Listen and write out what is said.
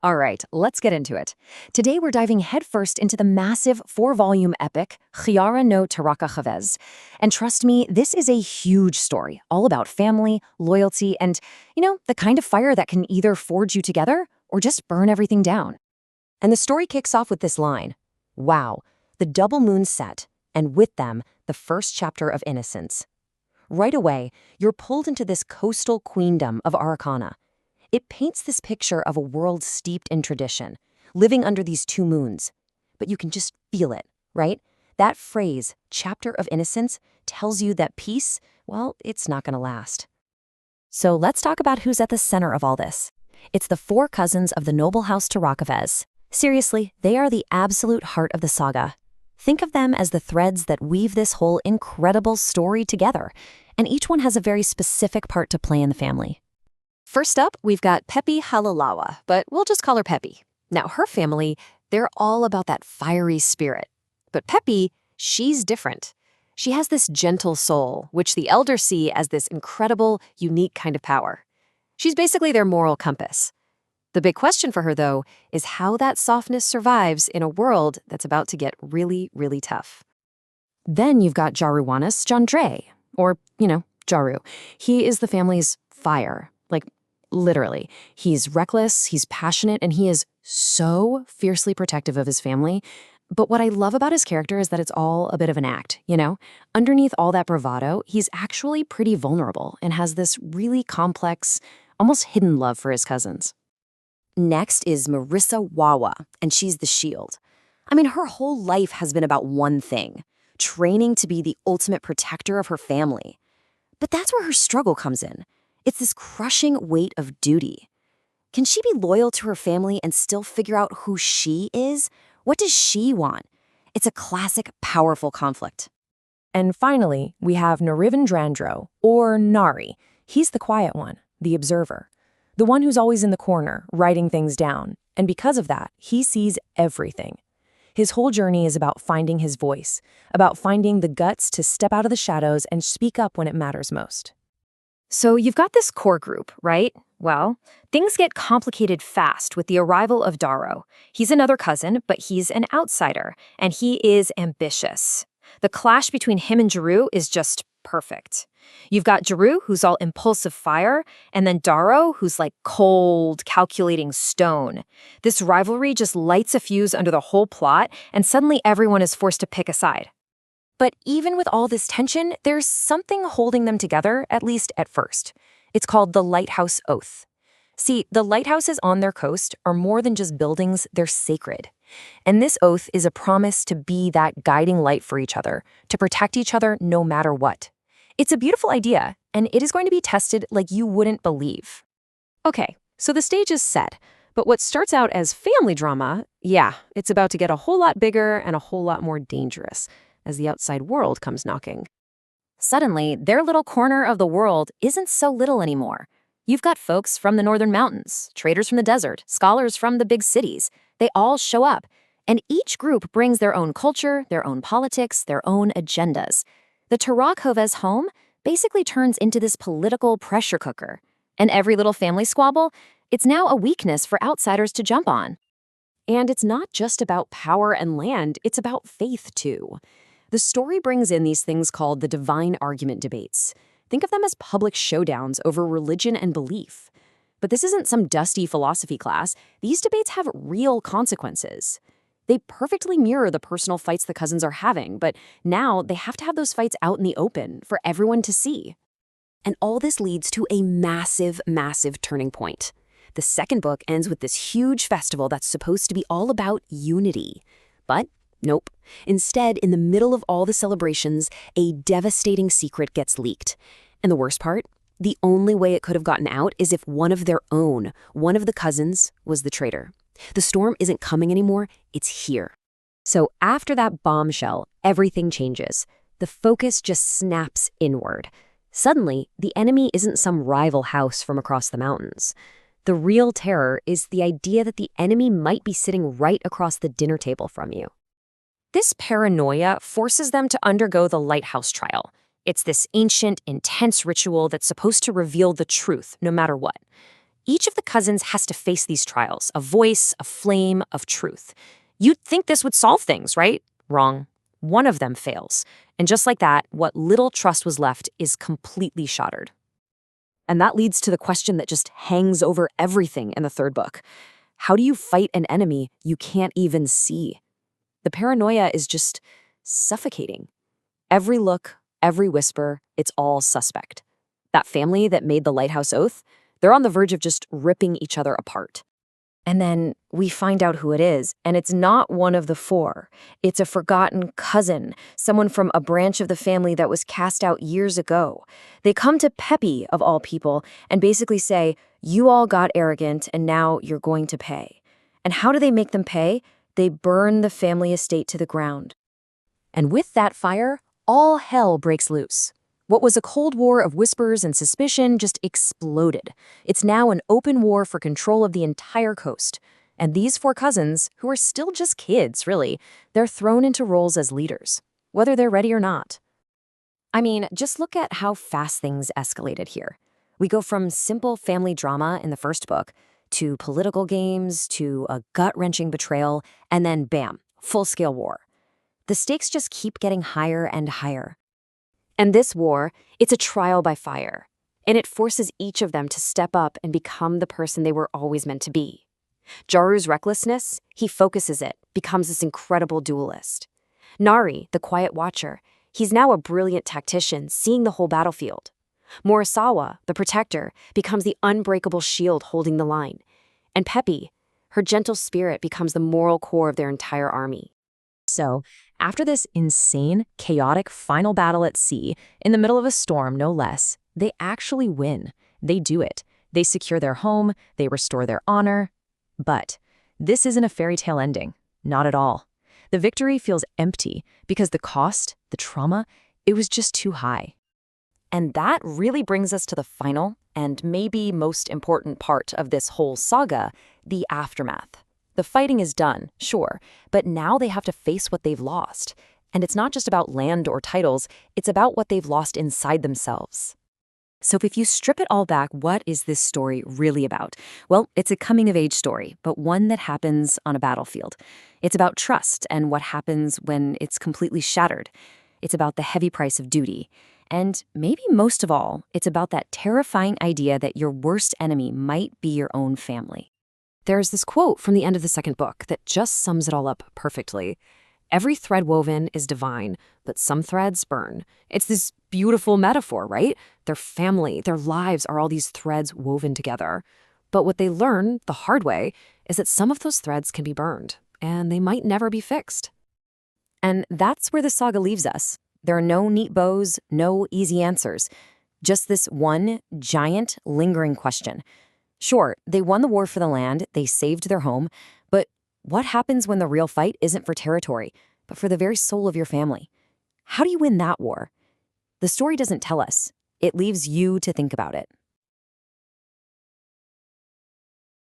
All right, let's get into it. Today we're diving headfirst into the massive four-volume epic, Qhiyarra no Taraka Chavez. And trust me, this is a huge story, all about family, loyalty, and, the kind of fire that can either forge you together or just burn everything down. And the story kicks off with this line: "Wow, the double moon set, and with them, the first chapter of innocence." Right away, you're pulled into this coastal queendom of Araucana. It paints this picture of a world steeped in tradition, living under these two moons. But you can just feel it, right? That phrase, chapter of innocence, tells you that peace, well, it's not going to last. So let's talk about who's at the center of all this. It's the four cousins of the noble house Tarakavez. Seriously, they are the absolute heart of the saga. Think of them as the threads that weave this whole incredible story together, and each one has a very specific part to play in the family. First up, we've got Pepi Halalawa, but we'll just call her Pepi. Now, her family, they're all about that fiery spirit. But Pepi, she's different. She has this gentle soul, which the elders see as this incredible, unique kind of power. She's basically their moral compass. The big question for her, though, is how that softness survives in a world that's about to get really, really tough. Then you've got Jaruwanis Jandre, or, Jaru. He is the family's fire. Literally. He's reckless, he's passionate, and he is so fiercely protective of his family. But what I love about his character is that it's all a bit of an act, Underneath all that bravado, he's actually pretty vulnerable and has this really complex, almost hidden love for his cousins. Next is Marissa Wawa, and she's the shield. Her whole life has been about one thing: training to be the ultimate protector of her family. But that's where her struggle comes in. It's this crushing weight of duty. Can she be loyal to her family and still figure out who she is? What does she want? It's a classic, powerful conflict. And finally, we have Narivendrandro, or Nari. He's the quiet one, the observer, the one who's always in the corner, writing things down. And because of that, he sees everything. His whole journey is about finding his voice, about finding the guts to step out of the shadows and speak up when it matters most. So you've got this core group, right? Well, things get complicated fast with the arrival of Daro. He's another cousin, but he's an outsider, and he is ambitious. The clash between him and Jaru is just perfect. You've got Jaru, who's all impulsive fire, and then Daro, who's like cold, calculating stone. This rivalry just lights a fuse under the whole plot, and suddenly everyone is forced to pick a side. But even with all this tension, there's something holding them together, at least at first. It's called the Lighthouse Oath. See, the lighthouses on their coast are more than just buildings, they're sacred. And this oath is a promise to be that guiding light for each other, to protect each other no matter what. It's a beautiful idea, and it is going to be tested like you wouldn't believe. Okay, so the stage is set, but what starts out as family drama, it's about to get a whole lot bigger and a whole lot more dangerous as the outside world comes knocking. Suddenly, their little corner of the world isn't so little anymore. You've got folks from the northern mountains, traders from the desert, scholars from the big cities. They all show up, and each group brings their own culture, their own politics, their own agendas. The Tarakhovez home basically turns into this political pressure cooker, and every little family squabble, it's now a weakness for outsiders to jump on. And it's not just about power and land, it's about faith too. The story brings in these things called the divine argument debates. Think of them as public showdowns over religion and belief. But this isn't some dusty philosophy class. These debates have real consequences. They perfectly mirror the personal fights the cousins are having, but now they have to have those fights out in the open for everyone to see. And all this leads to a massive, massive turning point. The second book ends with this huge festival that's supposed to be all about unity. But nope. Instead, in the middle of all the celebrations, a devastating secret gets leaked. And the worst part? The only way it could have gotten out is if one of their own, one of the cousins, was the traitor. The storm isn't coming anymore, it's here. So after that bombshell, everything changes. The focus just snaps inward. Suddenly, the enemy isn't some rival house from across the mountains. The real terror is the idea that the enemy might be sitting right across the dinner table from you. This paranoia forces them to undergo the lighthouse trial. It's this ancient, intense ritual that's supposed to reveal the truth, no matter what. Each of the cousins has to face these trials, a voice, a flame of truth. You'd think this would solve things, right? Wrong. One of them fails. And just like that, what little trust was left is completely shattered. And that leads to the question that just hangs over everything in the third book. How do you fight an enemy you can't even see? The paranoia is just suffocating. Every look, every whisper, it's all suspect. That family that made the lighthouse oath, they're on the verge of just ripping each other apart. And then we find out who it is, and it's not one of the four. It's a forgotten cousin, someone from a branch of the family that was cast out years ago. They come to Peppy, of all people, and basically say, you all got arrogant, and now you're going to pay. And how do they make them pay? They burn the family estate to the ground. And with that fire, all hell breaks loose. What was a cold war of whispers and suspicion just exploded. It's now an open war for control of the entire coast. And these four cousins, who are still just kids, really, they're thrown into roles as leaders, whether they're ready or not. I mean, just look at how fast things escalated here. We go from simple family drama in the first book to political games to a gut-wrenching betrayal, and then bam, full-scale war. The stakes just keep getting higher and higher. And this war, it's a trial by fire, and it forces each of them to step up and become the person they were always meant to be. Jaru's recklessness, he focuses it, becomes this incredible duelist. Nari, the quiet watcher, he's now a brilliant tactician, seeing the whole battlefield. Morisawa, the protector, becomes the unbreakable shield holding the line. And Peppy, her gentle spirit, becomes the moral core of their entire army. So, after this insane, chaotic final battle at sea, in the middle of a storm no less, they actually win. They do it. They secure their home, they restore their honor. But this isn't a fairy tale ending. Not at all. The victory feels empty because the cost, the trauma, it was just too high. And that really brings us to the final and maybe most important part of this whole saga, the aftermath. The fighting is done, sure, but now they have to face what they've lost. And it's not just about land or titles, it's about what they've lost inside themselves. So if you strip it all back, what is this story really about? Well, it's a coming-of-age story, but one that happens on a battlefield. It's about trust and what happens when it's completely shattered. It's about the heavy price of duty. And maybe most of all, it's about that terrifying idea that your worst enemy might be your own family. There's this quote from the end of the second book that just sums it all up perfectly. Every thread woven is divine, but some threads burn. It's this beautiful metaphor, right? Their family, their lives are all these threads woven together. But what they learn the hard way is that some of those threads can be burned, and they might never be fixed. And that's where the saga leaves us. There are no neat bows, no easy answers. Just this one giant, lingering question. Sure, they won the war for the land, they saved their home, but what happens when the real fight isn't for territory, but for the very soul of your family? How do you win that war? The story doesn't tell us. It leaves you to think about it.